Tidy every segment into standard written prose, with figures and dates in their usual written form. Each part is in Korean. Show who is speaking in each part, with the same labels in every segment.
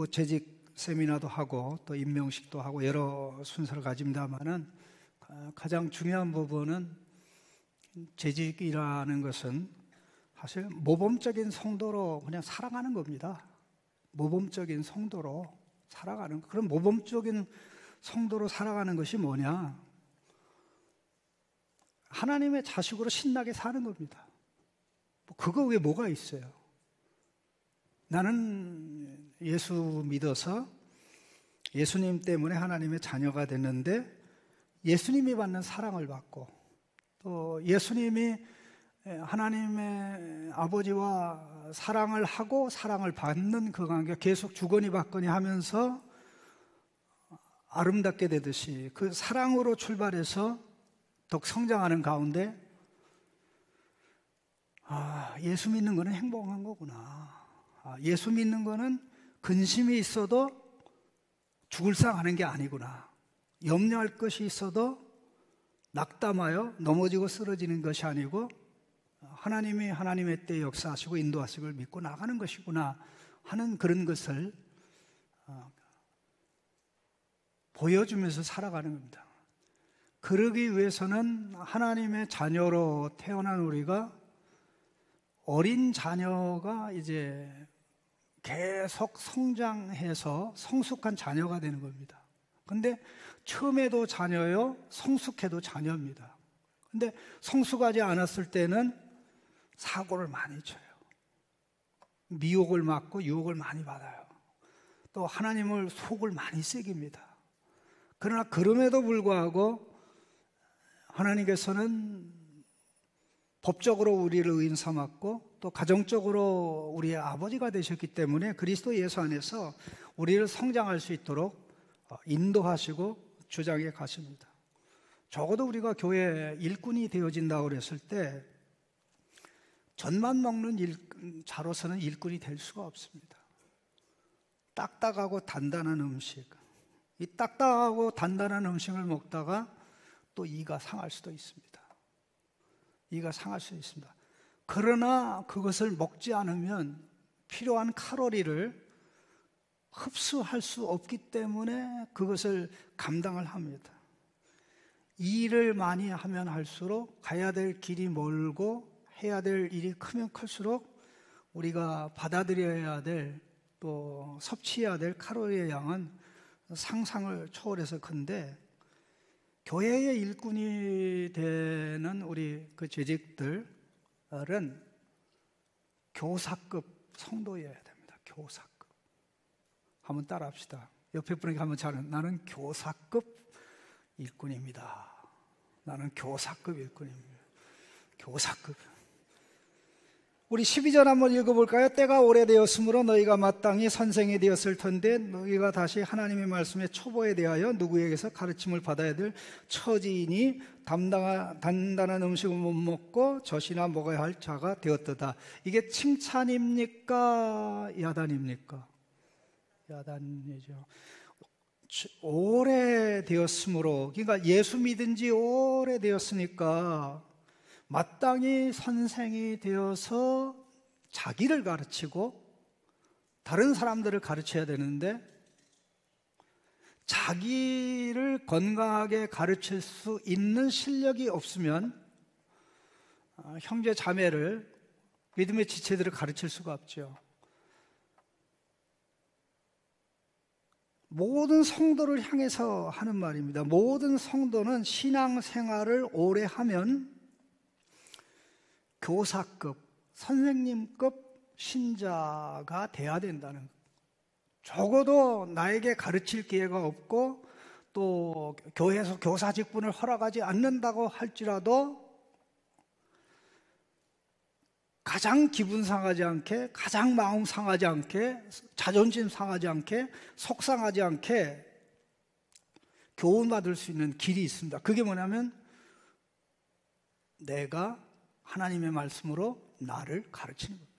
Speaker 1: 뭐 재직 세미나도 하고 또 임명식도 하고 여러 순서를 가집니다만은 가장 중요한 부분은 재직이라는 것은 사실 모범적인 성도로 그냥 살아가는 겁니다. 모범적인 성도로 살아가는 것. 그럼 모범적인 성도로 살아가는 것이 뭐냐? 하나님의 자식으로 신나게 사는 겁니다. 그거 외에 뭐가 있어요? 나는 예수 믿어서 예수님 때문에 하나님의 자녀가 됐는데 예수님이 받는 사랑을 받고 또 예수님이 하나님의 아버지와 사랑을 하고 사랑을 받는 그 관계가 계속 주거니 받거니 하면서 아름답게 되듯이 그 사랑으로 출발해서 더욱 성장하는 가운데 예수 믿는 거는 행복한 거구나. 예수 믿는 거는 근심이 있어도 죽을 상하는 게 아니구나. 염려할 것이 있어도 낙담하여 넘어지고 쓰러지는 것이 아니고 하나님이 하나님의 때에 역사하시고 인도하시고 믿고 나가는 것이구나 하는 그런 것을 보여주면서 살아가는 겁니다. 그러기 위해서는 하나님의 자녀로 태어난 우리가 어린 자녀가 이제 계속 성장해서 성숙한 자녀가 되는 겁니다. 근데 처음에도 자녀요, 성숙해도 자녀입니다. 근데 성숙하지 않았을 때는 사고를 많이 쳐요. 미혹을 받고 유혹을 많이 받아요. 또 하나님을 속을 많이 새깁니다. 그러나 그럼에도 불구하고 하나님께서는 법적으로 우리를 의인 삼았고 또 가정적으로 우리의 아버지가 되셨기 때문에 그리스도 예수 안에서 우리를 성장할 수 있도록 인도하시고 주장해 가십니다. 적어도 우리가 교회 일꾼이 되어진다고 그랬을 때 젖만 먹는 자로서는 일꾼이 될 수가 없습니다. 딱딱하고 단단한 음식, 이 딱딱하고 단단한 음식을 먹다가 또 이가 상할 수도 있습니다. 이가 상할 수 있습니다. 그러나 그것을 먹지 않으면 필요한 칼로리를 흡수할 수 없기 때문에 그것을 감당을 합니다. 일을 많이 하면 할수록 가야 될 길이 멀고 해야 될 일이 크면 클수록 우리가 받아들여야 될 또 섭취해야 될 칼로리의 양은 상상을 초월해서 큰데 교회의 일꾼이 되는 우리 그 재직들은 교사급 성도여야 됩니다. 교사급. 한번 따라 합시다. 옆에 분에게 한번 잘은 나는 교사급 일꾼입니다. 나는 교사급 일꾼입니다. 교사급. 우리 12절 한번 읽어볼까요? 때가 오래되었으므로 너희가 마땅히 선생이 되었을 텐데 너희가 다시 하나님의 말씀의 초보에 대하여 누구에게서 가르침을 받아야 될 처지이니 단단한 음식을 못 먹고 젖이나 먹어야 할 자가 되었도다. 이게 칭찬입니까? 야단입니까? 야단이죠. 오래되었으므로, 그러니까 예수 믿은 지 오래되었으니까 마땅히 선생이 되어서 자기를 가르치고 다른 사람들을 가르쳐야 되는데 자기를 건강하게 가르칠 수 있는 실력이 없으면 형제 자매를, 믿음의 지체들을 가르칠 수가 없죠. 모든 성도를 향해서 하는 말입니다. 모든 성도는 신앙생활을 오래 하면 교사급, 선생님급 신자가 돼야 된다는 것. 적어도 나에게 가르칠 기회가 없고 또 교회에서 교사 직분을 허락하지 않는다고 할지라도 가장 기분 상하지 않게, 가장 마음 상하지 않게, 자존심 상하지 않게, 속상하지 않게 교훈받을 수 있는 길이 있습니다. 그게 뭐냐면 내가 하나님의 말씀으로 나를 가르치는 겁니다.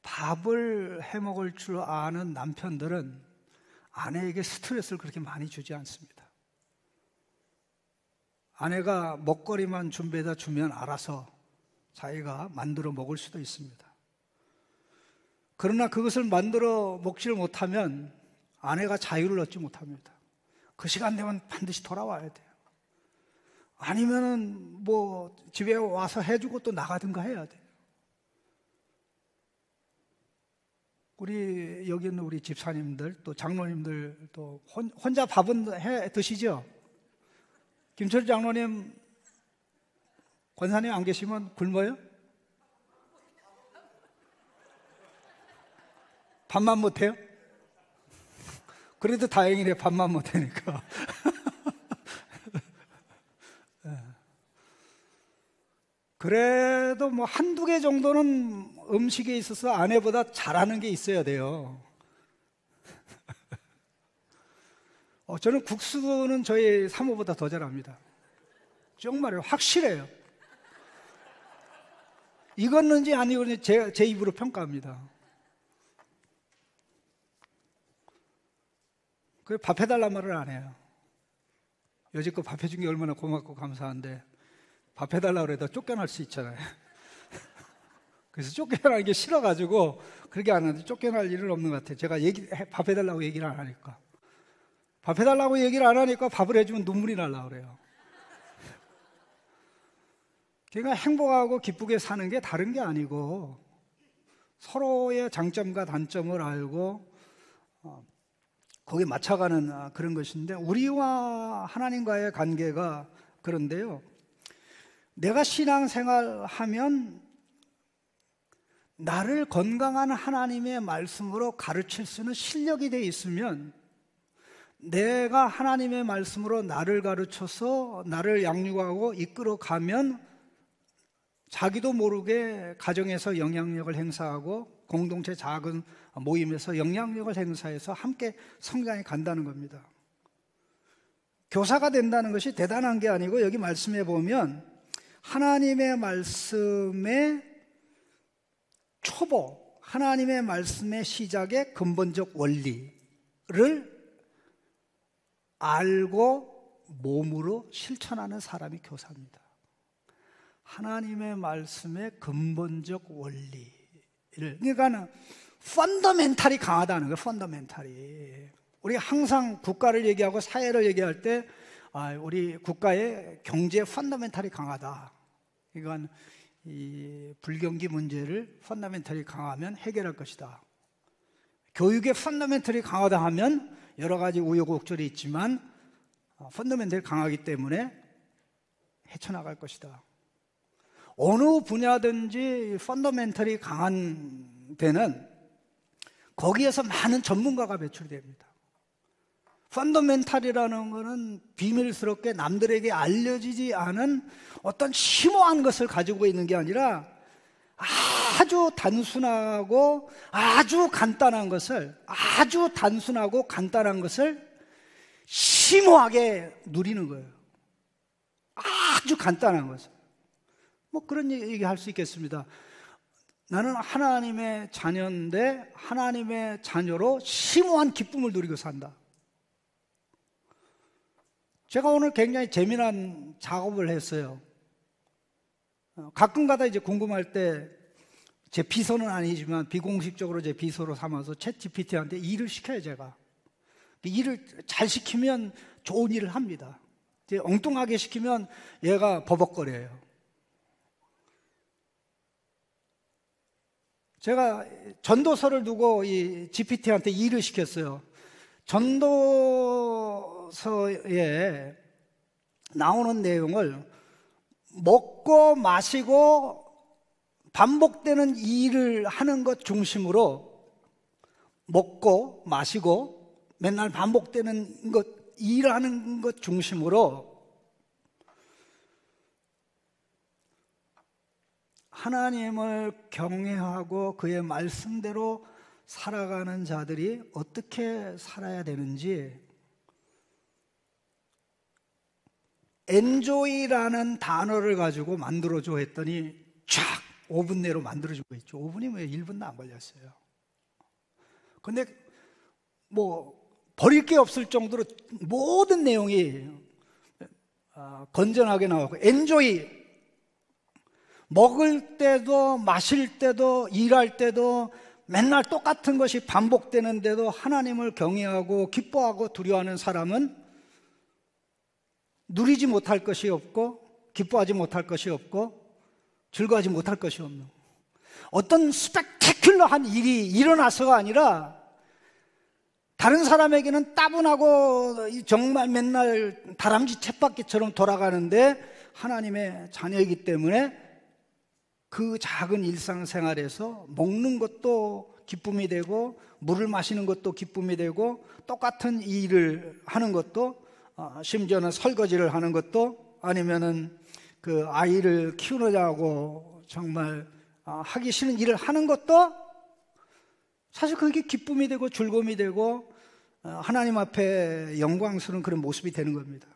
Speaker 1: 밥을 해먹을 줄 아는 남편들은 아내에게 스트레스를 그렇게 많이 주지 않습니다. 아내가 먹거리만 준비해다 주면 알아서 자기가 만들어 먹을 수도 있습니다. 그러나 그것을 만들어 먹지를 못하면 아내가 자유를 얻지 못합니다. 그 시간 되면 반드시 돌아와야 돼요. 아니면은 뭐 집에 와서 해주고 또 나가든가 해야 돼요. 우리 여기 있는 우리 집사님들 또 장로님들 또 혼자 밥은 해 드시죠? 김철 장로님, 권사님 안 계시면 굶어요? 밥만 못해요? 그래도 다행이네, 밥만 못하니까. 그래도 뭐 한두 개 정도는 음식에 있어서 아내보다 잘하는 게 있어야 돼요. 저는 국수는 저희 사모보다 더 잘합니다. 정말요, 확실해요. 익었는지 안 익었는지 제 입으로 평가합니다. 그 밥 해달란 말을 안 해요. 여지껏 밥 해준 게 얼마나 고맙고 감사한데 밥 해달라고 그래도 쫓겨날 수 있잖아요. 그래서 쫓겨나는 게 싫어가지고 그렇게 안 하는데 쫓겨날 일은 없는 것 같아요. 제가 밥 해달라고 얘기를 안 하니까. 밥 해달라고 얘기를 안 하니까 밥을 해주면 눈물이 날라 그래요. 그러니까 행복하고 기쁘게 사는 게 다른 게 아니고 서로의 장점과 단점을 알고 거기에 맞춰가는 그런 것인데, 우리와 하나님과의 관계가 그런데요, 내가 신앙생활하면 나를 건강한 하나님의 말씀으로 가르칠 수 있는 실력이 돼 있으면, 내가 하나님의 말씀으로 나를 가르쳐서 나를 양육하고 이끌어가면 자기도 모르게 가정에서 영향력을 행사하고 공동체 작은 모임에서 영향력을 행사해서 함께 성장해 간다는 겁니다. 교사가 된다는 것이 대단한 게 아니고, 여기 말씀해 보면 하나님의 말씀의 초보, 하나님의 말씀의 시작의 근본적 원리를 알고 몸으로 실천하는 사람이 교사입니다. 하나님의 말씀의 근본적 원리를, 그러니까 펀더멘탈이 강하다는 거예요. 펀더멘탈이. 우리 항상 국가를 얘기하고 사회를 얘기할 때 우리 국가의 경제 펀더멘탈이 강하다. 이건 이 불경기 문제를 펀더멘탈이 강하면 해결할 것이다. 교육의 펀더멘탈이 강하다 하면 여러 가지 우여곡절이 있지만 펀더멘탈이 강하기 때문에 헤쳐나갈 것이다. 어느 분야든지 펀더멘탈이 강한 데는 거기에서 많은 전문가가 배출됩니다. 펀더멘탈이라는 것은 비밀스럽게 남들에게 알려지지 않은 어떤 심오한 것을 가지고 있는 게 아니라 아주 단순하고 아주 간단한 것을, 아주 단순하고 간단한 것을 심오하게 누리는 거예요. 아주 간단한 것을. 뭐 그런 얘기 할 수 있겠습니다. 나는 하나님의 자녀인데 하나님의 자녀로 심오한 기쁨을 누리고 산다. 제가 오늘 굉장히 재미난 작업을 했어요. 가끔가다 이제 궁금할 때 제 비서는 아니지만 비공식적으로 제 비서로 삼아서 챗GPT한테 일을 시켜요. 제가 일을 잘 시키면 좋은 일을 합니다. 이제 엉뚱하게 시키면 얘가 버벅거려요. 제가 전도서를 두고 이 GPT한테 일을 시켰어요. 전도서에 나오는 내용을 먹고 마시고 반복되는 일을 하는 것 중심으로, 먹고 마시고 맨날 반복되는 것, 일을 하는 것 중심으로 하나님을 경외하고 그의 말씀대로 살아가는 자들이 어떻게 살아야 되는지, 엔조이라는 단어를 가지고 만들어줘 했더니 쫙 5분 내로 만들어주고 있죠. 5분이면 1분도 안 걸렸어요. 근데 뭐 버릴 게 없을 정도로 모든 내용이 건전하게 나오고, 엔조이, 먹을 때도 마실 때도 일할 때도 맨날 똑같은 것이 반복되는데도 하나님을 경외하고 기뻐하고 두려워하는 사람은 누리지 못할 것이 없고 기뻐하지 못할 것이 없고 즐거워하지 못할 것이 없는, 어떤 스펙테큘러한 일이 일어나서가 아니라 다른 사람에게는 따분하고 정말 맨날 다람쥐 쳇바퀴처럼 돌아가는데 하나님의 자녀이기 때문에 그 작은 일상생활에서 먹는 것도 기쁨이 되고 물을 마시는 것도 기쁨이 되고 똑같은 일을 하는 것도, 심지어는 설거지를 하는 것도, 아니면은 그 아이를 키우느냐고 정말 하기 싫은 일을 하는 것도 사실 그게 기쁨이 되고 즐거움이 되고 하나님 앞에 영광스러운 그런 모습이 되는 겁니다.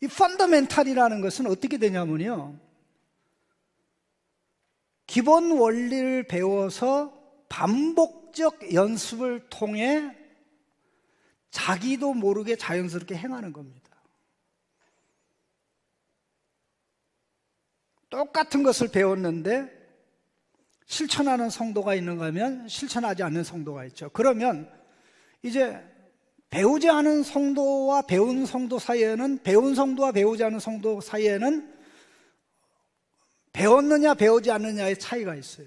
Speaker 1: 이 펀더멘탈이라는 것은 어떻게 되냐면요, 기본 원리를 배워서 반복적 연습을 통해 자기도 모르게 자연스럽게 행하는 겁니다. 똑같은 것을 배웠는데 실천하는 성도가 있는가 하면 실천하지 않는 성도가 있죠. 그러면 이제 배우지 않은 성도와 배운 성도 사이에는, 배운 성도와 배우지 않은 성도 사이에는 배웠느냐 배우지 않느냐의 차이가 있어요.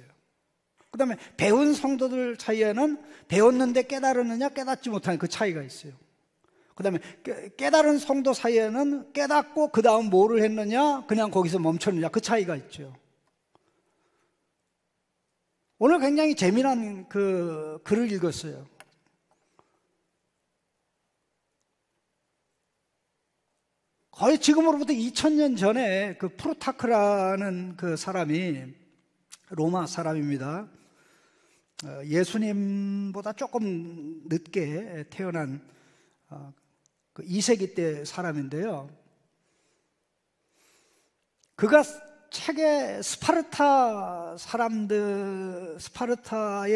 Speaker 1: 그 다음에 배운 성도들 사이에는 배웠는데 깨달았느냐 깨닫지 못하는 그 차이가 있어요. 그 다음에 깨달은 성도 사이에는 깨닫고 그 다음 뭐를 했느냐 그냥 거기서 멈췄느냐 그 차이가 있죠. 오늘 굉장히 재미난 그 글을 읽었어요. 거의 지금으로부터 2000년 전에 그 프루타크라는 그 사람이, 로마 사람입니다. 예수님보다 조금 늦게 태어난 그 2세기 때 사람인데요. 그가 책에 스파르타의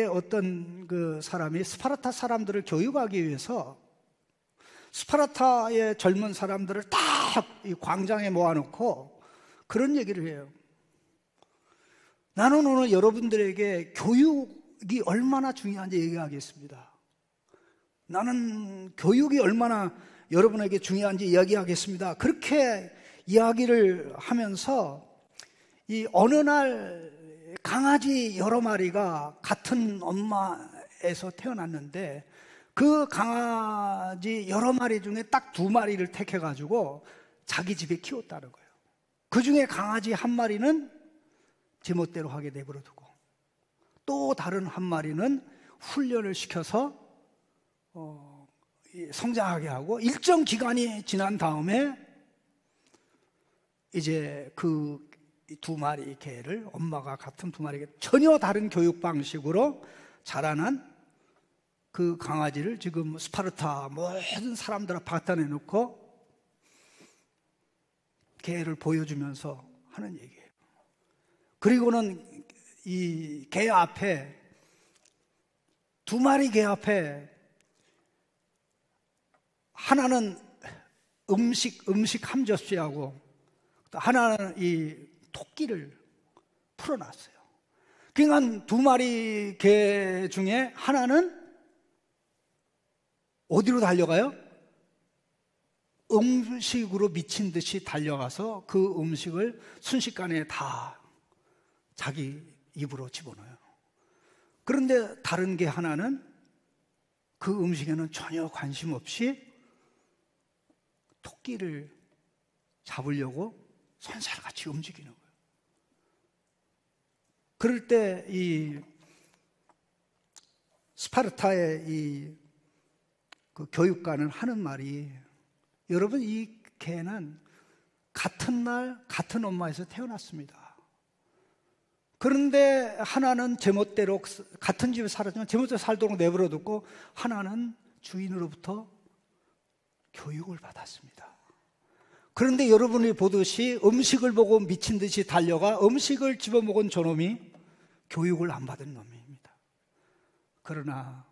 Speaker 1: 어떤 그 사람이 스파르타 사람들을 교육하기 위해서 스파르타의 젊은 사람들을 딱 이 광장에 모아놓고 그런 얘기를 해요. 나는 오늘 여러분들에게 교육이 얼마나 중요한지 얘기하겠습니다. 나는 교육이 얼마나 여러분에게 중요한지 이야기하겠습니다. 그렇게 이야기를 하면서 이 어느 날 강아지 여러 마리가 같은 엄마에서 태어났는데 그 강아지 여러 마리 중에 딱 2마리를 택해가지고 자기 집에 키웠다는 거예요. 그 중에 강아지 1마리는 제멋대로 하게 내버려두고 또 다른 1마리는 훈련을 시켜서 성장하게 하고 일정 기간이 지난 다음에 이제 그 2마리 개를, 엄마가 같은 2마리 개, 전혀 다른 교육 방식으로 자라난 그 강아지를 지금 스파르타 모든 사람들 앞에 갖다 내놓고 개를 보여주면서 하는 얘기예요. 그리고는 이 개 앞에, 2마리 개 앞에 하나는 음식 한 접시하고 또 하나는 이 토끼를 풀어놨어요. 그러니까 2마리 개 중에 하나는 어디로 달려가요? 음식으로 미친 듯이 달려가서 그 음식을 순식간에 다 자기 입으로 집어넣어요. 그런데 다른 개 하나는 그 음식에는 전혀 관심 없이 토끼를 잡으려고 손살같이 움직이는 거예요. 그럴 때 이 스파르타의 이 그 교육관은 하는 말이, 여러분 이 개는 같은 날 같은 엄마에서 태어났습니다. 그런데 하나는 제멋대로 같은 집에 살았지만 제멋대로 살도록 내버려뒀고 하나는 주인으로부터 교육을 받았습니다. 그런데 여러분이 보듯이 음식을 보고 미친 듯이 달려가 음식을 집어먹은 저놈이 교육을 안 받은 놈입니다. 그러나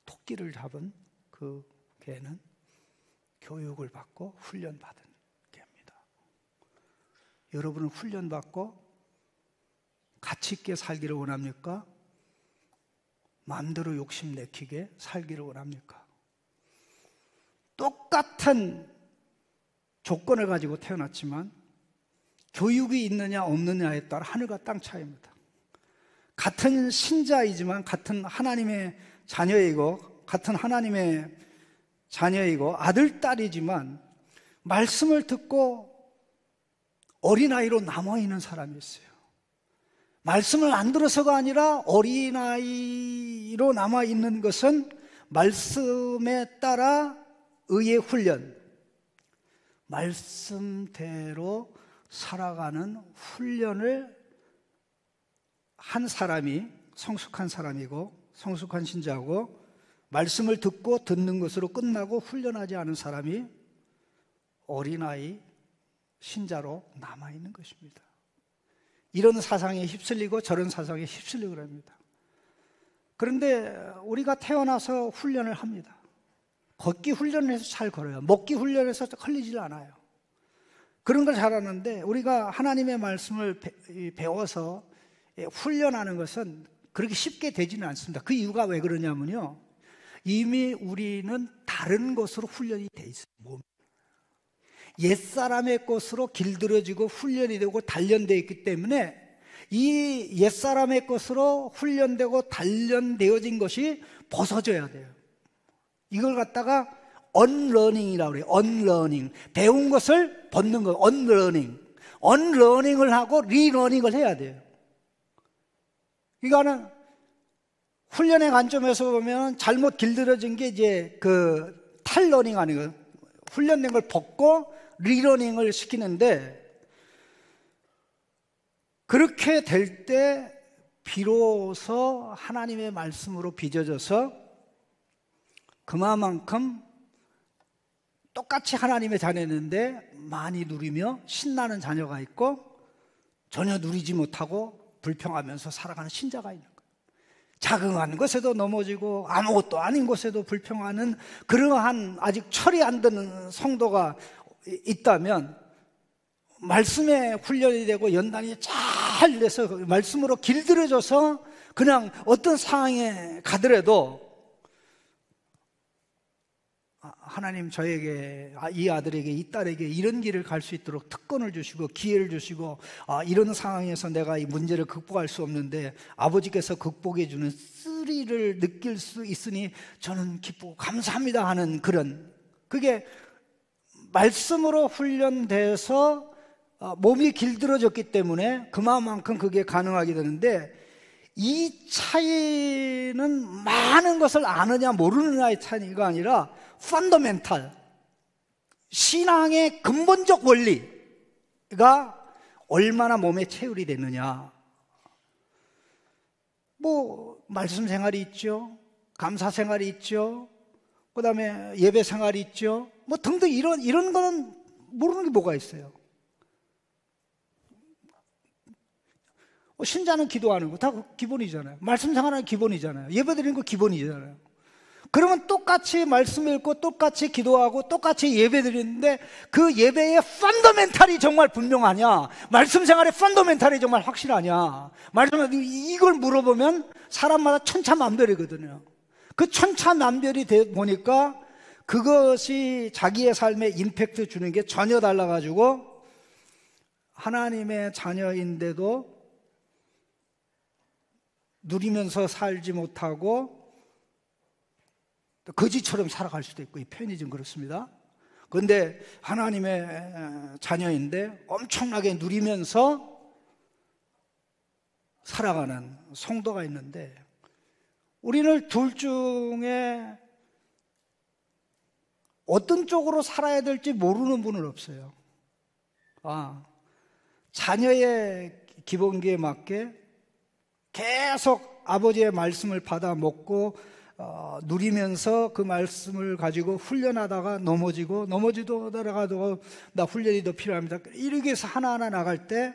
Speaker 1: 토끼를 잡은 그 개는 교육을 받고 훈련받은 개입니다. 여러분은 훈련받고 가치 있게 살기를 원합니까? 마음대로 욕심 내키게 살기를 원합니까? 똑같은 조건을 가지고 태어났지만 교육이 있느냐 없느냐에 따라 하늘과 땅 차이입니다. 같은 신자이지만 같은 하나님의 자녀이고 같은 하나님의 자녀이고 아들, 딸이지만 말씀을 듣고 어린아이로 남아있는 사람이 있어요. 말씀을 안 들어서가 아니라 어린아이로 남아있는 것은 말씀에 따라 의의 훈련, 말씀대로 살아가는 훈련을 한 사람이 성숙한 사람이고 성숙한 신자고, 말씀을 듣고 듣는 것으로 끝나고 훈련하지 않은 사람이 어린아이 신자로 남아있는 것입니다. 이런 사상에 휩쓸리고 저런 사상에 휩쓸리고 그럽니다. 그런데 우리가 태어나서 훈련을 합니다. 걷기 훈련을 해서 잘 걸어요. 먹기 훈련해서 흘리질 않아요. 그런 걸 잘하는데 우리가 하나님의 말씀을 배워서 훈련하는 것은 그렇게 쉽게 되지는 않습니다. 그 이유가 왜 그러냐면요, 이미 우리는 다른 것으로 훈련이 돼 있어요. 옛사람의 것으로 길들여지고 훈련이 되고 단련되어 있기 때문에 이 옛사람의 것으로 훈련되고 단련되어진 것이 벗어져야 돼요. 이걸 갖다가 언러닝이라고 그래요. 언러닝. 배운 것을 벗는 거. 언러닝. 언러닝을 하고 리러닝을 해야 돼요. 이거는 훈련의 관점에서 보면 잘못 길들여진 게 이제 그 탈러닝 아니에요. 훈련된 걸 벗고 리러닝을 시키는데, 그렇게 될 때 비로소 하나님의 말씀으로 빚어져서 그만큼 똑같이 하나님의 자녀였는데 많이 누리며 신나는 자녀가 있고 전혀 누리지 못하고 불평하면서 살아가는 신자가 있는 거예요. 자그마한 것에도 넘어지고 아무것도 아닌 것에도 불평하는 그러한 아직 철이 안 드는 성도가 있다면, 말씀에 훈련이 되고 연단이 잘 돼서 말씀으로 길들여져서 그냥 어떤 상황에 가더라도 하나님 저에게, 이 아들에게, 이 딸에게 이런 길을 갈 수 있도록 특권을 주시고 기회를 주시고, 이런 상황에서 내가 이 문제를 극복할 수 없는데 아버지께서 극복해 주는 쓰리를 느낄 수 있으니 저는 기쁘고 감사합니다 하는 그런, 그게 말씀으로 훈련돼서 몸이 길들어졌기 때문에 그만큼 그게 가능하게 되는데, 이 차이는 많은 것을 아느냐 모르느냐의 차이가 아니라 펀더멘탈, 신앙의 근본적 원리가 얼마나 몸에 체율이 됐느냐. 말씀 생활이 있죠, 감사 생활이 있죠, 그 다음에 예배 생활이 있죠, 등등 이런 거는 모르는 게 뭐가 있어요. 신자는 기도하는 거 다 기본이잖아요. 말씀 생활하는 기본이잖아요. 예배 드리는 거 기본이잖아요. 그러면 똑같이 말씀 읽고 똑같이 기도하고 똑같이 예배 드리는데 그 예배의 펀더멘탈이 정말 분명하냐, 말씀 생활의 펀더멘탈이 정말 확실하냐, 이걸 물어보면 사람마다 천차만별이거든요. 그 천차만별이 돼 보니까 그것이 자기의 삶에 임팩트 주는 게 전혀 달라가지고 하나님의 자녀인데도 누리면서 살지 못하고 거지처럼 살아갈 수도 있고, 이 표현이 좀 그렇습니다. 그런데 하나님의 자녀인데 엄청나게 누리면서 살아가는 성도가 있는데, 우리는 둘 중에 어떤 쪽으로 살아야 될지 모르는 분은 없어요. 자녀의 기본기에 맞게 계속 아버지의 말씀을 받아 먹고 누리면서 그 말씀을 가지고 훈련하다가 넘어지도 내려가도 나 훈련이 더 필요합니다. 이렇게 해서 하나하나 나갈 때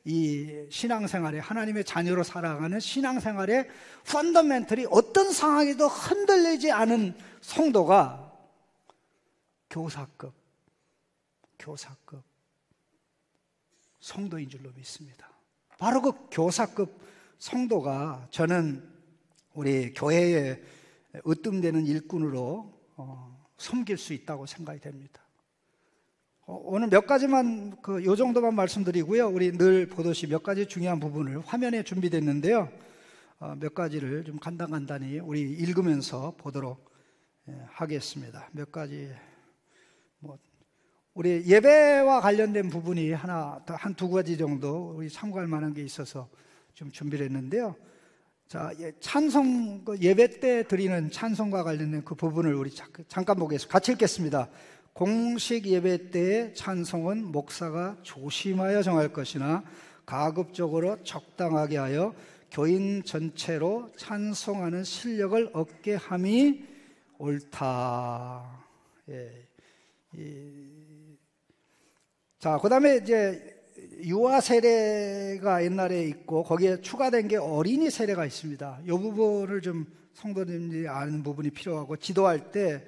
Speaker 1: 이 신앙생활에, 하나님의 자녀로 살아가는 신앙생활의 펀더멘털이 어떤 상황에도 흔들리지 않은 성도가 교사급 성도인 줄로 믿습니다. 바로 그 교사급 성도가 저는 우리 교회에 으뜸되는 일꾼으로 섬길 수 있다고 생각이 됩니다. 오늘 몇 가지만 요 정도만 말씀드리고요. 우리 늘 보듯이 몇 가지 중요한 부분을 화면에 준비됐는데요. 몇 가지를 좀 간단히 우리 읽으면서 보도록 하겠습니다. 몇 가지 우리 예배와 관련된 부분이 한두 가지 정도 우리 참고할 만한 게 있어서 좀 준비를 했는데요. 자, 찬송, 예배 때 드리는 찬송과 관련된 그 부분을 우리 잠깐 보겠습니다. 같이 읽겠습니다. 공식 예배 때의 찬송은 목사가 조심하여 정할 것이나 가급적으로 적당하게 하여 교인 전체로 찬송하는 실력을 얻게 함이 옳다. 자, 그 다음에 이제 유아 세례가 옛날에 있고 거기에 추가된 게 어린이 세례가 있습니다. 이 부분을 좀 성도님들이 아는 부분이 필요하고 기도할 때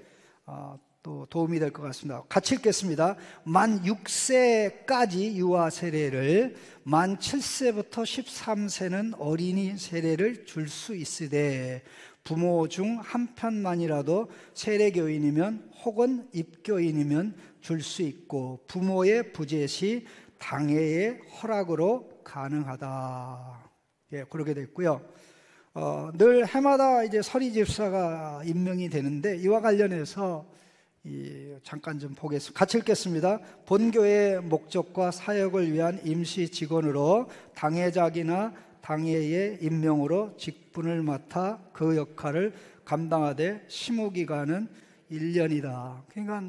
Speaker 1: 또 도움이 될 것 같습니다. 같이 읽겠습니다. 만 6세까지 유아 세례를, 만 7세부터 13세는 어린이 세례를 줄 수 있으되 부모 중 한 편만이라도 세례교인이면 혹은 입교인이면 줄 수 있고 부모의 부재시 당회의 허락으로 가능하다. 그렇게 됐고요. 늘 해마다 이제 서리 집사가 임명이 되는데 이와 관련해서 잠깐 좀 보겠습니다. 같이 읽겠습니다. 본교회의 목적과 사역을 위한 임시 직원으로 당회장이나 당회의 임명으로 직분을 맡아 그 역할을 감당하되 심우기간은 1년이다. 그러니까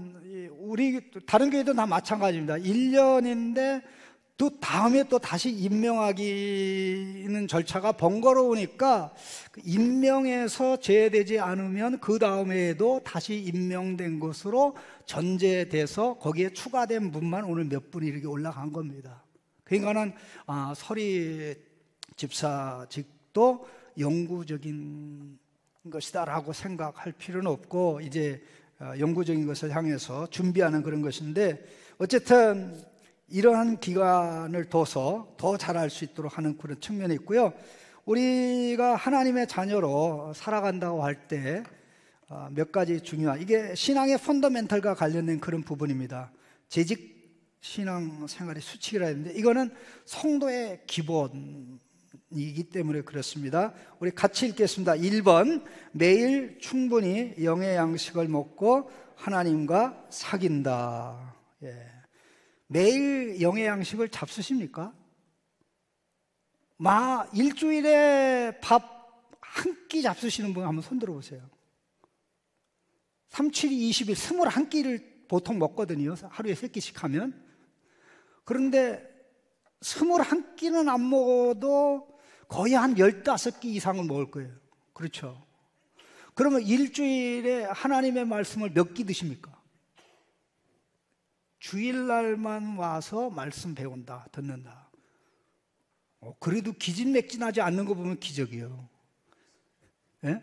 Speaker 1: 우리 다른 교회도 다 마찬가지입니다. 1년인데 또 다음에 또 다시 임명하기는 절차가 번거로우니까 임명해서 제외되지 않으면 그 다음에도 다시 임명된 것으로 전제돼서 거기에 추가된 분만 오늘 몇 분이 이렇게 올라간 겁니다. 그러니까는 서리 집사직도 영구적인 것이다라고 생각할 필요는 없고 이제 영구적인 것을 향해서 준비하는 그런 것인데 어쨌든 이러한 기간을 둬서 더 잘할 수 있도록 하는 그런 측면이 있고요. 우리가 하나님의 자녀로 살아간다고 할 때 몇 가지 중요한, 이게 신앙의 펀더멘털과 관련된 그런 부분입니다. 재직 신앙 생활의 수칙이라 했는데 이거는 성도의 기본이기 때문에 그렇습니다. 우리 같이 읽겠습니다. 1번, 매일 충분히 영의 양식을 먹고 하나님과 사귄다. 매일 영의 양식을 잡수십니까? 일주일에 밥 한 끼 잡수시는 분 한번 손 들어보세요. 3, 7, 20일 21끼를 보통 먹거든요. 하루에 3끼씩 하면. 그런데 21끼는 안 먹어도 거의 한 15끼 이상은 먹을 거예요. 그렇죠? 그러면 일주일에 하나님의 말씀을 몇 끼 드십니까? 주일날만 와서 말씀 배운다, 듣는다. 그래도 기진맥진하지 않는 거 보면 기적이에요. 예?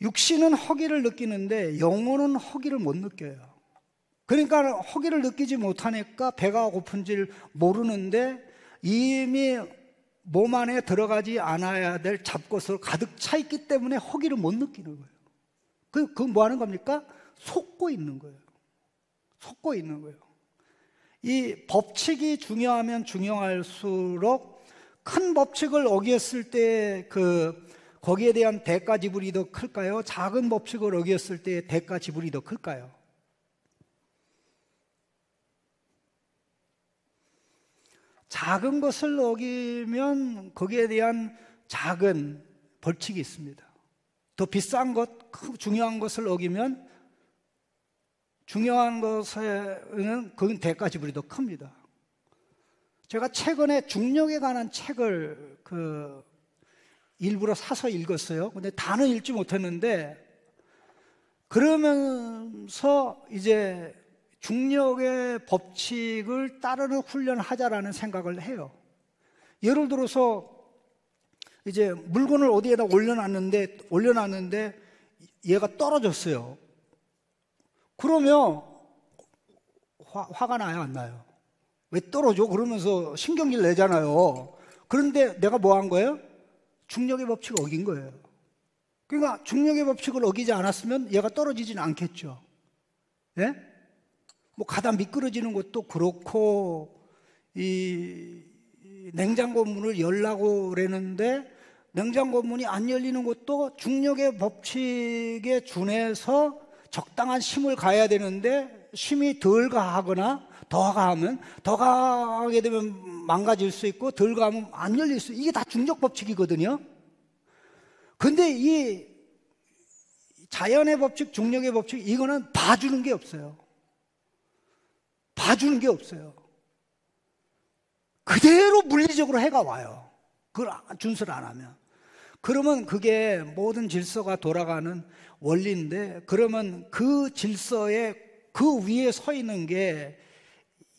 Speaker 1: 육신은 허기를 느끼는데 영혼은 허기를 못 느껴요. 그러니까 허기를 느끼지 못하니까 배가 고픈지를 모르는데 이미 몸 안에 들어가지 않아야 될 잡것으로 가득 차 있기 때문에 허기를 못 느끼는 거예요. 그건 뭐 하는 겁니까? 속고 있는 거예요. 속고 있는 거예요. 이 법칙이 중요하면 중요할수록 큰 법칙을 어겼을 때 거기에 대한 대가 지불이 더 클까요? 작은 법칙을 어겼을 때 대가 지불이 더 클까요? 작은 것을 어기면 거기에 대한 작은 벌칙이 있습니다. 더 비싼 것, 중요한 것을 어기면 중요한 것에는 그건 대가 지불이 더 큽니다. 제가 최근에 중력에 관한 책을 일부러 사서 읽었어요. 근데 다는 읽지 못했는데 그러면서 이제 중력의 법칙을 따르는 훈련을 하자라는 생각을 해요. 예를 들어서 이제 물건을 어디에다 올려놨는데 얘가 떨어졌어요. 그러면 화가 나요, 안 나요? 왜 떨어져? 그러면서 신경질 내잖아요. 그런데 내가 뭐 한 거예요? 중력의 법칙을 어긴 거예요. 그러니까 중력의 법칙을 어기지 않았으면 얘가 떨어지지는 않겠죠. 예? 뭐 가다 미끄러지는 것도 그렇고, 이 냉장고 문을 열라고 그랬는데 냉장고 문이 안 열리는 것도 중력의 법칙에 준해서 적당한 힘을 가해야 되는데, 힘이 덜 가하거나 더 가하면, 더 가하게 되면 망가질 수 있고 덜 가하면 안 열릴 수 있고, 이게 다 중력 법칙이거든요. 근데 이 자연의 법칙, 중력의 법칙, 이거는 봐주는 게 없어요. 봐주는 게 없어요. 그대로 물리적으로 해가 와요. 그걸 준수를 안 하면. 그러면 그게 모든 질서가 돌아가는 원리인데, 그러면 그 질서에 그 위에 서 있는 게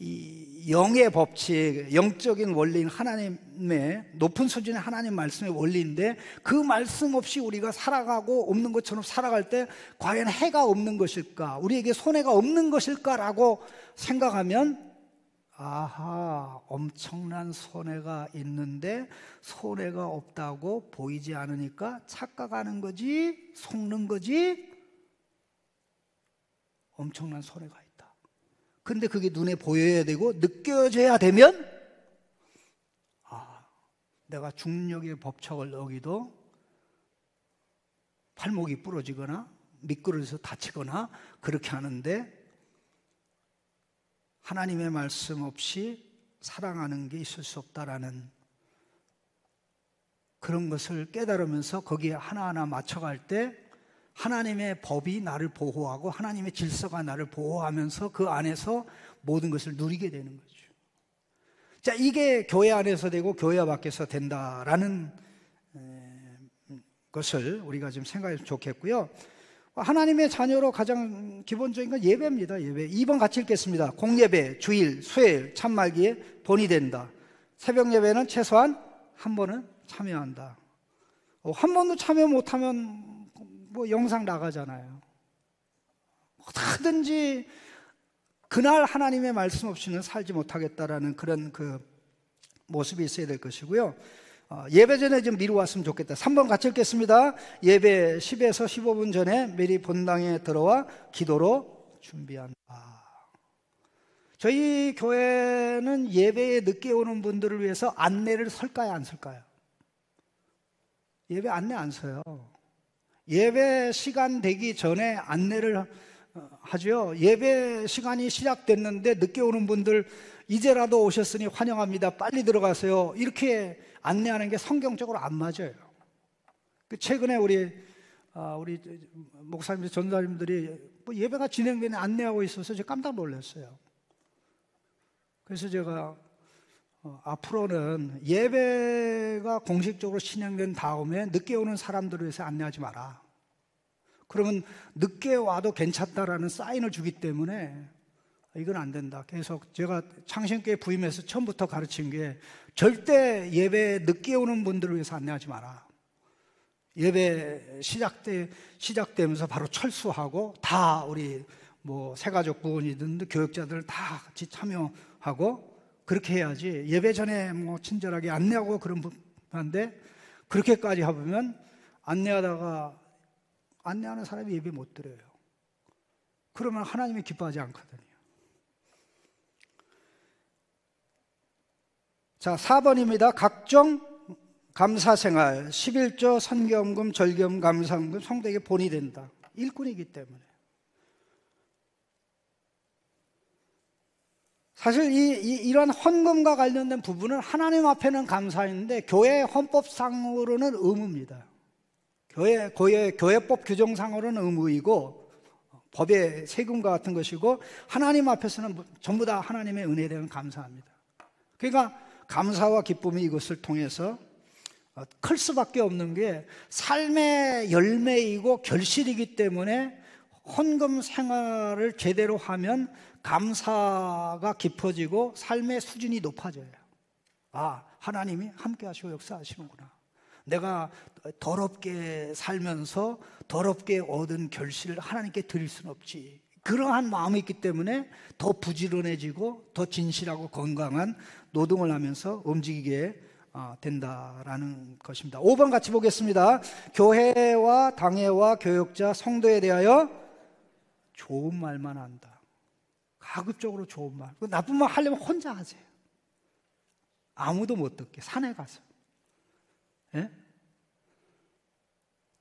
Speaker 1: 이 영의 법칙, 영적인 원리인 하나님의 높은 수준의 하나님 말씀의 원리인데, 그 말씀 없이 우리가 살아가고 없는 것처럼 살아갈 때 과연 해가 없는 것일까, 우리에게 손해가 없는 것일까라고 생각하면, 아하, 엄청난 손해가 있는데 손해가 없다고 보이지 않으니까 착각하는 거지, 속는 거지, 엄청난 손해가 있다. 근데 그게 눈에 보여야 되고 느껴져야 되면, 아, 내가 중력의 법칙을 어기도 팔목이 부러지거나 미끄러져서 다치거나 그렇게 하는데, 하나님의 말씀 없이 살아가는 게 있을 수 없다라는 그런 것을 깨달으면서 거기에 하나하나 맞춰갈 때 하나님의 법이 나를 보호하고 하나님의 질서가 나를 보호하면서 그 안에서 모든 것을 누리게 되는 거죠. 자, 이게 교회 안에서 되고 교회 밖에서 된다라는 것을 우리가 좀 생각해도 좋겠고요. 하나님의 자녀로 가장 기본적인 건 예배입니다. 예배. 2번 같이 읽겠습니다. 공예배, 주일, 수요일, 참말기에 본이 된다. 새벽 예배는 최소한 한 번은 참여한다. 한 번도 참여 못하면 뭐 영상 나가잖아요. 어떻게든지 그날 하나님의 말씀 없이는 살지 못하겠다라는 그런 그 모습이 있어야 될 것이고요. 예배 전에 좀 미리 왔으면 좋겠다. 3번 같이 읽겠습니다. 예배 10에서 15분 전에 미리 본당에 들어와 기도로 준비한다. 저희 교회는 예배에 늦게 오는 분들을 위해서 안내를 설까요, 안 설까요? 예배 안내 안 서요. 예배 시간 되기 전에 안내를 하죠. 예배 시간이 시작됐는데 늦게 오는 분들 이제라도 오셨으니 환영합니다. 빨리 들어가세요. 이렇게 안내하는 게 성경적으로 안 맞아요. 최근에 우리 목사님들, 전도사님들이 뭐 예배가 진행되는 안내하고 있어서 제가 깜짝 놀랐어요. 그래서 제가 앞으로는 예배가 공식적으로 진행된 다음에 늦게 오는 사람들을 위해서 안내하지 마라. 그러면 늦게 와도 괜찮다라는 사인을 주기 때문에 이건 안 된다. 그래서 제가 창신교회 부임해서 처음부터 가르친 게, 절대 예배 늦게 오는 분들을 위해서 안내하지 마라. 예배 시작되면서 바로 철수하고 다 우리 뭐 새가족 부원이든 교육자들 다 같이 참여하고 그렇게 해야지. 예배 전에 뭐 친절하게 안내하고 그런 분한데 그렇게까지 하면 안내하는 사람이 예배 못 드려요. 그러면 하나님이 기뻐하지 않거든요. 자, 4번입니다. 각종 감사생활, 11조, 선경금, 절경, 감사금, 성도에게 본이 된다. 일꾼이기 때문에. 사실 이런 헌금과 관련된 부분은 하나님 앞에는 감사인데 교회 헌법상으로는 의무입니다. 교회법 규정상으로는 의무이고 법의 세금과 같은 것이고, 하나님 앞에서는 전부 다 하나님의 은혜에 대한 감사합니다. 그러니까 감사와 기쁨이 이것을 통해서 클 수밖에 없는 게 삶의 열매이고 결실이기 때문에 헌금 생활을 제대로 하면 감사가 깊어지고 삶의 수준이 높아져요. 아, 하나님이 함께 하시고 역사하시는구나. 내가 더럽게 살면서 더럽게 얻은 결실을 하나님께 드릴 수는 없지. 그러한 마음이 있기 때문에 더 부지런해지고 더 진실하고 건강한 노동을 하면서 움직이게 된다라는 것입니다. 5번 같이 보겠습니다. 교회와 당회와 교역자, 성도에 대하여 좋은 말만 한다. 가급적으로 좋은 말. 나쁜 말 하려면 혼자 하세요. 아무도 못 듣게 산에 가서. 예?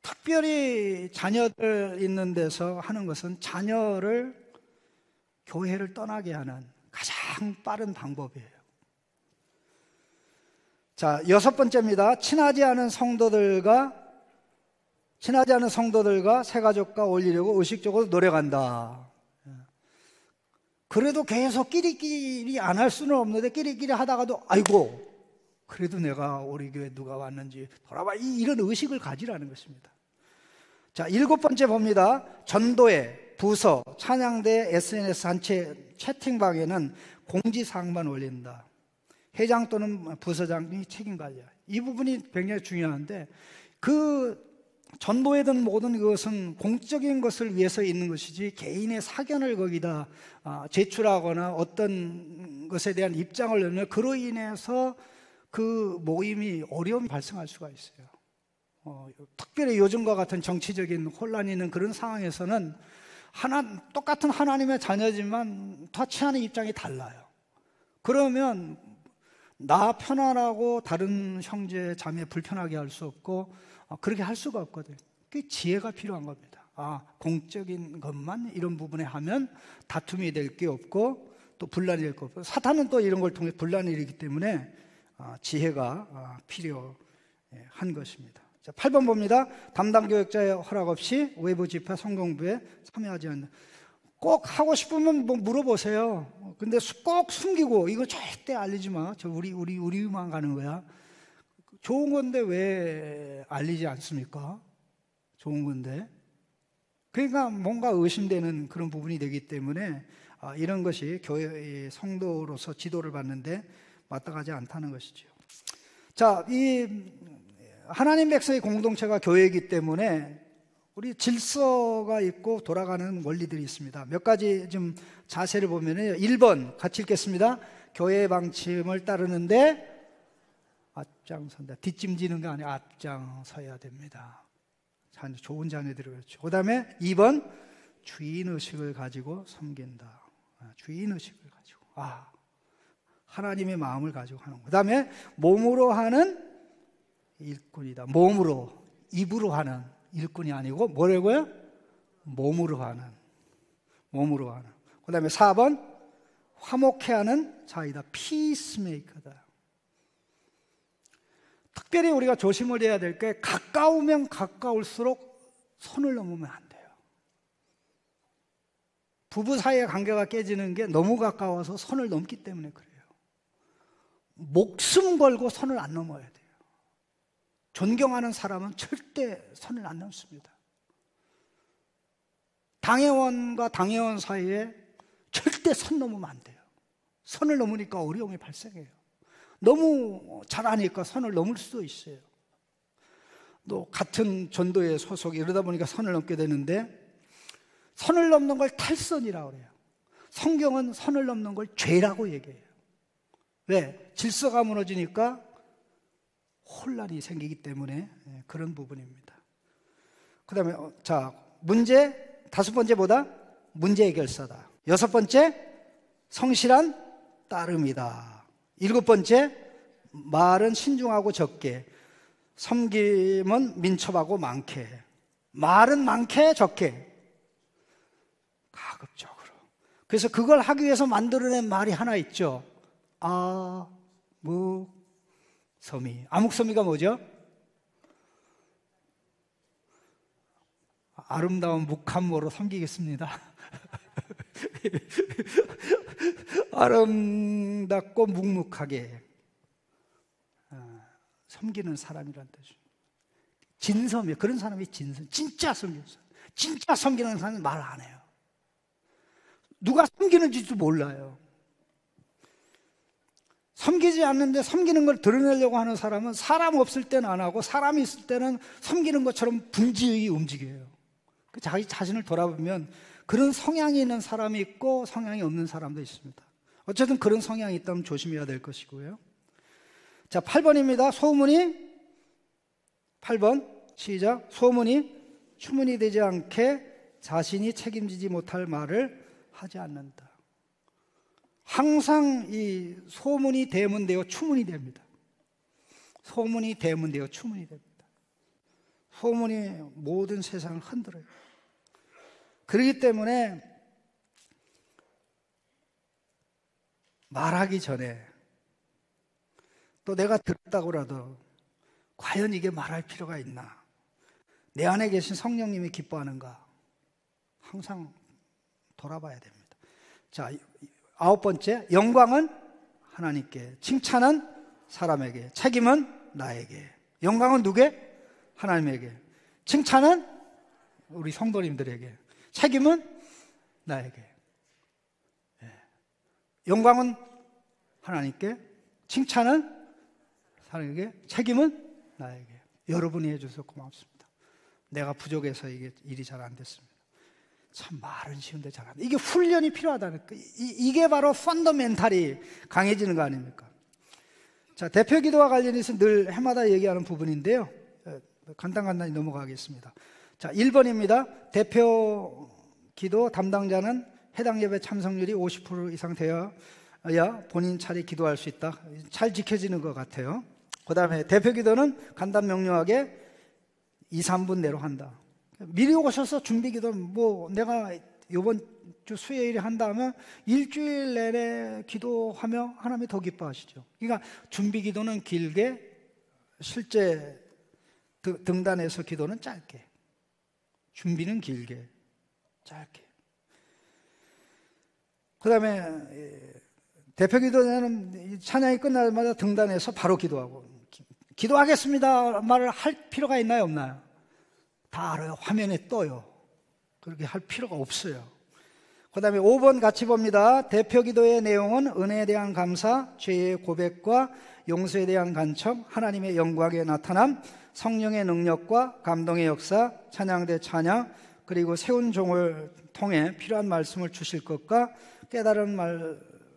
Speaker 1: 특별히 자녀들 있는 데서 하는 것은 자녀를 교회를 떠나게 하는 가장 빠른 방법이에요. 자, 6번째입니다. 친하지 않은 성도들과 새가족과 어울리려고 의식적으로 노력한다. 그래도 계속 끼리끼리 안 할 수는 없는데 끼리끼리 하다가도 아이고 그래도 내가 우리 교회 누가 왔는지 돌아봐, 이런 의식을 가지라는 것입니다. 자, 7번째 봅니다. 전도회, 부서, 찬양대, SNS 단체 채팅방에는 공지사항만 올린다. 회장 또는 부서장이 책임 관리야. 이 부분이 굉장히 중요한데, 그 전도회든 모든 것은 공적인 것을 위해서 있는 것이지 개인의 사견을 거기다 제출하거나 어떤 것에 대한 입장을 내면 그로 인해서 그 모임이 어려움이 발생할 수가 있어요. 특별히 요즘과 같은 정치적인 혼란이 있는 그런 상황에서는 똑같은 하나님의 자녀지만 터치하는 입장이 달라요. 그러면 나 편안하고 다른 형제 자매 불편하게 할 수 없고 그렇게 할 수가 없거든요. 그 지혜가 필요한 겁니다. 공적인 것만 이런 부분에 하면 다툼이 될 게 없고 또 분란이 될 게 없고, 사탄은 또 이런 걸 통해 분란이 일으키기 때문에 지혜가 필요한 것입니다. 자, 8번 봅니다. 담당 교역자의 허락 없이 외부 집회 성공부에 참여하지 않는. 꼭 하고 싶으면 뭐 물어보세요. 근데 꼭 숨기고 이거 절대 알리지 마. 우리만 가는 거야. 좋은 건데 왜 알리지 않습니까? 좋은 건데. 그러니까 뭔가 의심되는 그런 부분이 되기 때문에 이런 것이 교회의 성도로서 지도를 받는데 마땅하지 않다는 것이죠. 자, 이 하나님 백성의 공동체가 교회이기 때문에 우리 질서가 있고 돌아가는 원리들이 있습니다. 몇 가지 좀 자세를 보면요. 1번 같이 읽겠습니다. 교회의 방침을 따르는데 앞장선다. 뒷짐지는 게 아니라 앞장서야 됩니다. 좋은 자녀들이 그렇죠. 그 다음에 2번 주인의식을 가지고 섬긴다. 주인의식을 가지고 하나님의 마음을 가지고 하는 거. 그 다음에 몸으로 하는 일꾼이다. 몸으로, 입으로 하는 일꾼이 아니고 뭐라고요? 몸으로 하는. 그 다음에 4번 화목해 하는 자이다. 피스메이커다. 특별히 우리가 조심을 해야 될 게 가까우면 가까울수록 선을 넘으면 안 돼요. 부부 사이의 관계가 깨지는 게 너무 가까워서 선을 넘기 때문에 그래요. 목숨 걸고 선을 안 넘어야 돼요. 존경하는 사람은 절대 선을 안 넘습니다. 당회원과 당회원 사이에 절대 선 넘으면 안 돼요. 선을 넘으니까 어려움이 발생해요. 너무 잘하니까 선을 넘을 수도 있어요. 또 같은 전도에 소속이 이러다 보니까 선을 넘게 되는데, 선을 넘는 걸 탈선이라고 그래요. 성경은 선을 넘는 걸 죄라고 얘기해요. 왜? 질서가 무너지니까 혼란이 생기기 때문에 그런 부분입니다. 그 다음에 문제, 5번째보다 문제 해결사다. 6번째 성실한 따름이다. 7번째 말은 신중하고 적게, 섬김은 민첩하고 많게. 말은 많게 적게, 가급적으로. 그래서 그걸 하기 위해서 만들어낸 말이 하나 있죠. 아묵서미. 아묵서미가 뭐죠? 아름다운 묵함으로 섬기겠습니다. 아름답고 묵묵하게 섬기는 사람이란 뜻이죠. 진섬이에요. 그런 사람이 진섬. 진짜 섬기는 사람. 진짜 섬기는 사람은 말 안 해요. 누가 섬기는지도 몰라요. 섬기지 않는데 섬기는 걸 드러내려고 하는 사람은 사람 없을 때는 안 하고 사람이 있을 때는 섬기는 것처럼 분지의 움직여요. 자기 자신을 돌아보면 그런 성향이 있는 사람이 있고 성향이 없는 사람도 있습니다. 어쨌든 그런 성향이 있다면 조심해야 될 것이고요. 자, 8번입니다. 소문이 8번 시작. 소문이 추문이 되지 않게 자신이 책임지지 못할 말을 하지 않는다. 항상 이 소문이 대문되어 추문이 됩니다. 소문이 대문되어 추문이 됩니다. 소문이 모든 세상을 흔들어요. 그렇기 때문에 말하기 전에 또 내가 들었다고라도 과연 이게 말할 필요가 있나? 내 안에 계신 성령님이 기뻐하는가? 항상 돌아봐야 됩니다. 자, 9번째, 영광은 하나님께, 칭찬은 사람에게, 책임은 나에게. 영광은 누구에게? 하나님에게. 칭찬은 우리 성도님들에게. 책임은 나에게. 영광은 하나님께, 칭찬은 사람에게, 책임은 나에게. 여러분이 해주셔서 고맙습니다. 내가 부족해서 이게 일이 잘 안 됐습니다. 참 말은 쉬운데 잘 안 돼. 이게 훈련이 필요하다니까. 이게 바로 펀더멘탈이 강해지는 거 아닙니까? 자, 대표 기도와 관련해서 늘 해마다 얘기하는 부분인데요. 간단히 넘어가겠습니다. 자, 1번입니다. 대표 기도 담당자는 해당 예배 참석률이 50% 이상 되어야 본인 차례 기도할 수 있다. 잘 지켜지는 것 같아요. 그 다음에 대표 기도는 간단 명료하게 2, 3분 내로 한다. 미리 오셔서 준비 기도, 내가 이번 주 수요일에 한다면 일주일 내내 기도하며 하나님이 더 기뻐하시죠. 그러니까 준비 기도는 길게, 실제 등단해서 기도는 짧게, 준비는 길게, 짧게. 그 다음에 대표 기도는 찬양이 끝날마다 등단해서 바로 기도하고, 기도하겠습니다 말을 할 필요가 있나요, 없나요? 다 알아요. 화면에 떠요. 그렇게 할 필요가 없어요. 그 다음에 5번 같이 봅니다. 대표 기도의 내용은 은혜에 대한 감사, 죄의 고백과 용서에 대한 간청, 하나님의 영광의 나타남, 성령의 능력과 감동의 역사, 찬양대 찬양, 그리고 세운 종을 통해 필요한 말씀을 주실 것과 깨달은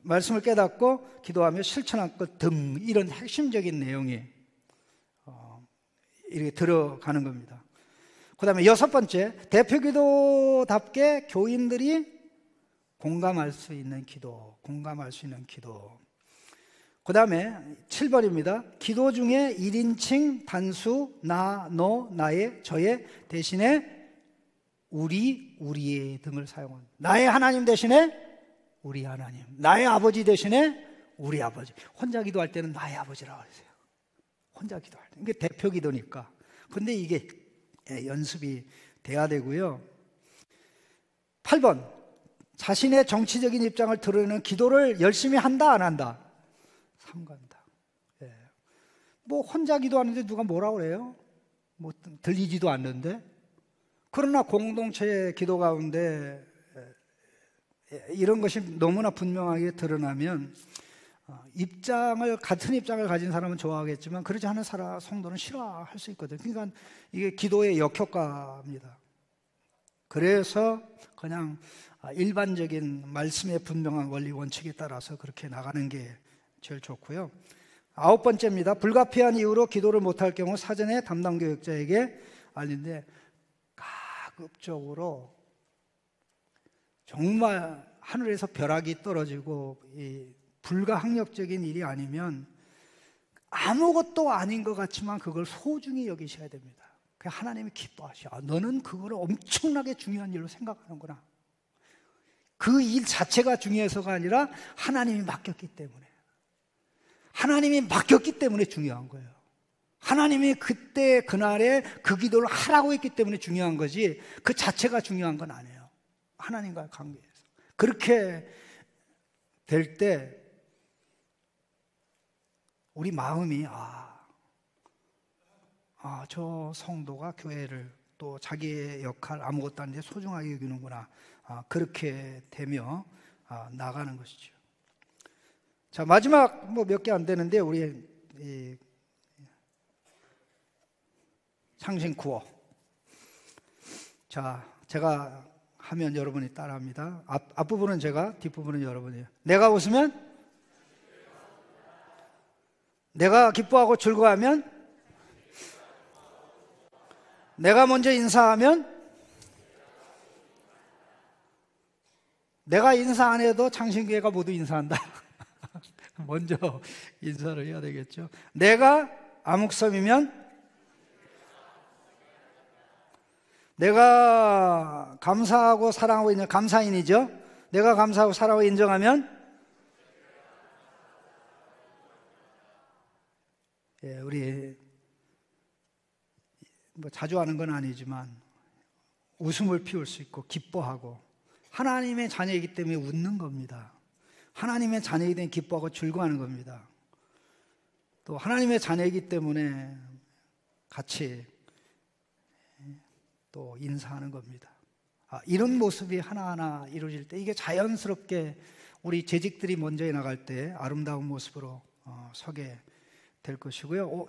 Speaker 1: 말씀을 깨닫고 기도하며 실천할 것 등, 이런 핵심적인 내용이 이렇게 들어가는 겁니다. 그 다음에 6번째, 대표 기도답게 교인들이 공감할 수 있는 기도, 공감할 수 있는 기도. 그 다음에 7번입니다. 기도 중에 1인칭 단수, 나, 너, 나의, 저의 대신에 우리, 우리의 등을 사용합니다. 나의 하나님 대신에 우리 하나님, 나의 아버지 대신에 우리 아버지. 혼자 기도할 때는 나의 아버지라고 하세요. 혼자 기도할 때. 이게 대표 기도니까. 근데 이게 연습이 돼야 되고요. 8번, 자신의 정치적인 입장을 드러내는 기도를 열심히 한다, 안 한다? 삼간다. 혼자 기도하는데 누가 뭐라고 그래요? 들리지도 않는데. 그러나 공동체의 기도 가운데 이런 것이 너무나 분명하게 드러나면 같은 입장을 가진 사람은 좋아하겠지만 그렇지 않은 성도는 싫어할 수 있거든요. 그러니까 이게 기도의 역효과입니다. 그래서 그냥 일반적인 말씀의 분명한 원리 원칙에 따라서 그렇게 나가는 게 제일 좋고요. 9번째입니다. 불가피한 이유로 기도를 못할 경우 사전에 담당 교역자에게 알린데, 가급적으로 정말 하늘에서 벼락이 떨어지고 불가항력적인 일이 아니면 아무것도 아닌 것 같지만 그걸 소중히 여기셔야 됩니다. 하나님이 기뻐하셔. 너는 그거를 엄청나게 중요한 일로 생각하는구나. 그 일 자체가 중요해서가 아니라 하나님이 맡겼기 때문에. 하나님이 맡겼기 때문에 중요한 거예요. 하나님이 그때 그날에 그 기도를 하라고 했기 때문에 중요한 거지 그 자체가 중요한 건 아니에요. 하나님과의 관계에서. 그렇게 될 때 우리 마음이 저 성도가 교회를 또 자기의 역할 아무것도 아닌데 소중하게 여기는구나. 그렇게 되며 나가는 것이죠. 자, 마지막 몇 개 안 되는데 우리 창신 구호. 자, 제가 하면 여러분이 따라합니다. 앞부분은 제가, 뒷부분은 여러분이에요. 내가 웃으면 내가 기뻐하고 즐거워하면, 내가 먼저 인사하면, 내가 인사 안 해도 창신교회가 모두 인사한다. 먼저 인사를 해야 되겠죠. 내가 아묵섬이면, 내가 감사하고 사랑하고 있는 감사인이죠. 내가 감사하고 사랑하고 인정하면, 우리 뭐 자주 하는 건 아니지만 웃음을 피울 수 있고 기뻐하고, 하나님의 자녀이기 때문에 웃는 겁니다. 하나님의 자녀이기 때문에 기뻐하고 즐거워하는 겁니다. 또 하나님의 자녀이기 때문에 같이 또 인사하는 겁니다. 이런 모습이 하나하나 이루어질 때, 이게 자연스럽게 우리 재직들이 먼저 나갈 때 아름다운 모습으로 서게 될 것이고요.